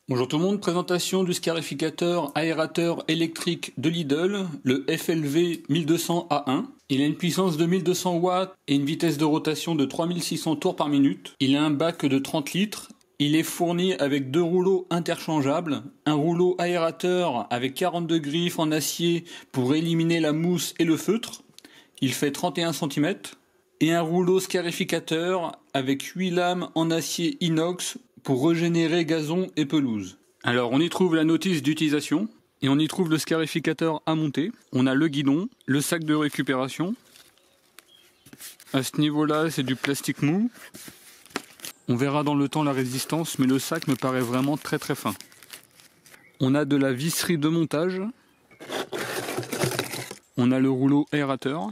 Bonjour tout le monde, présentation du scarificateur aérateur électrique de Lidl, le FLV 1200A1. Il a une puissance de 1200 watts et une vitesse de rotation de 3600 tours par minute. Il a un bac de 30 litres. Il est fourni avec deux rouleaux interchangeables, un rouleau aérateur avec 42 griffes en acier pour éliminer la mousse et le feutre. Il fait 31 cm. Et un rouleau scarificateur avec 8 lames en acier inox pour régénérer gazon et pelouse. Alors on y trouve la notice d'utilisation et on y trouve le scarificateur à monter. On a le guidon, le sac de récupération. À ce niveau-là, c'est du plastique mou. On verra dans le temps la résistance, mais le sac me paraît vraiment très fin. On a de la visserie de montage. On a le rouleau aérateur.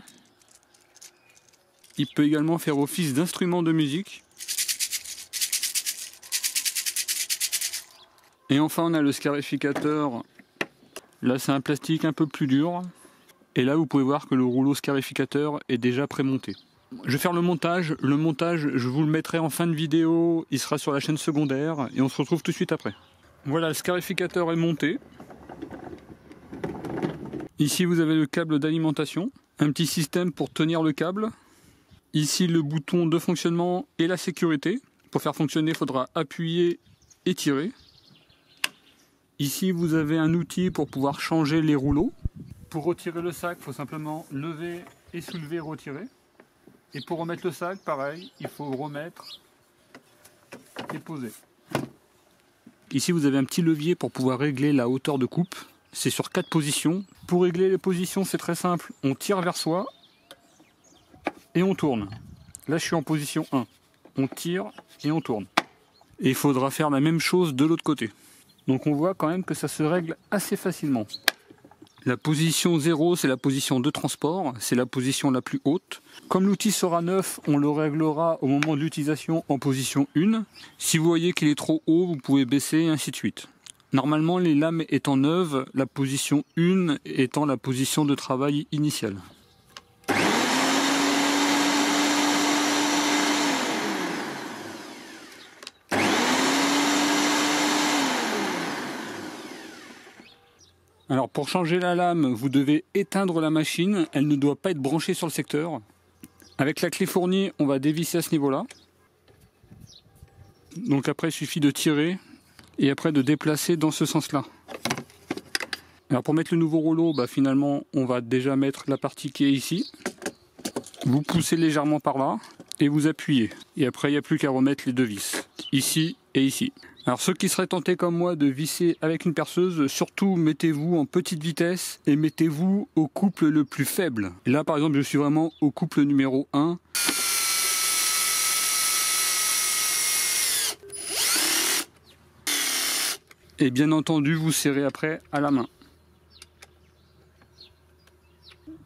Il peut également faire office d'instrument de musique. Et enfin on a le scarificateur. Là c'est un plastique un peu plus dur. Et là vous pouvez voir que le rouleau scarificateur est déjà prémonté. Je vais faire le montage. Le montage je vous le mettrai en fin de vidéo. Il sera sur la chaîne secondaire. Et on se retrouve tout de suite après. Voilà, le scarificateur est monté. Ici vous avez le câble d'alimentation. Un petit système pour tenir le câble. Ici le bouton de fonctionnement et la sécurité. Pour faire fonctionner il faudra appuyer et tirer. Ici vous avez un outil pour pouvoir changer les rouleaux. Pour retirer le sac, il faut simplement lever et soulever et retirer. Et pour remettre le sac, pareil, il faut remettre et poser. Ici vous avez un petit levier pour pouvoir régler la hauteur de coupe. C'est sur 4 positions. Pour régler les positions c'est très simple, on tire vers soi et on tourne. Là je suis en position 1. On tire et on tourne. Et il faudra faire la même chose de l'autre côté. Donc on voit quand même que ça se règle assez facilement. La position 0, c'est la position de transport, c'est la position la plus haute. Comme l'outil sera neuf, on le réglera au moment de l'utilisation en position 1. Si vous voyez qu'il est trop haut, vous pouvez baisser et ainsi de suite. Normalement, les lames étant neuves, la position 1 étant la position de travail initiale. Alors pour changer la lame, vous devez éteindre la machine, elle ne doit pas être branchée sur le secteur. Avec la clé fournie, on va dévisser à ce niveau-là. Donc après, il suffit de tirer et après de déplacer dans ce sens-là. Alors pour mettre le nouveau rouleau, finalement, on va déjà mettre la partie qui est ici. Vous poussez légèrement par là et vous appuyez. Et après, il n'y a plus qu'à remettre les deux vis, ici et ici. Alors ceux qui seraient tentés comme moi de visser avec une perceuse, surtout mettez-vous en petite vitesse et mettez-vous au couple le plus faible. Et là par exemple je suis vraiment au couple numéro 1. Et bien entendu vous serrez après à la main.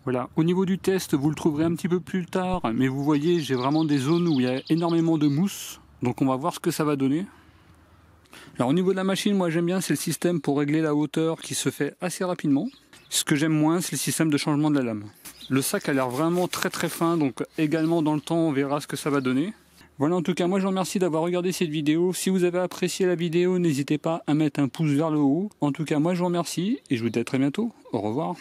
Voilà, au niveau du test vous le trouverez un petit peu plus tard, mais vous voyez j'ai vraiment des zones où il y a énormément de mousse. Donc on va voir ce que ça va donner. Alors au niveau de la machine, moi j'aime bien, c'est le système pour régler la hauteur qui se fait assez rapidement. Ce que j'aime moins, c'est le système de changement de la lame. Le sac a l'air vraiment très fin, donc également dans le temps on verra ce que ça va donner. Voilà, en tout cas moi je vous remercie d'avoir regardé cette vidéo. Si vous avez apprécié la vidéo, n'hésitez pas à mettre un pouce vers le haut. En tout cas moi je vous remercie et je vous dis à très bientôt. Au revoir.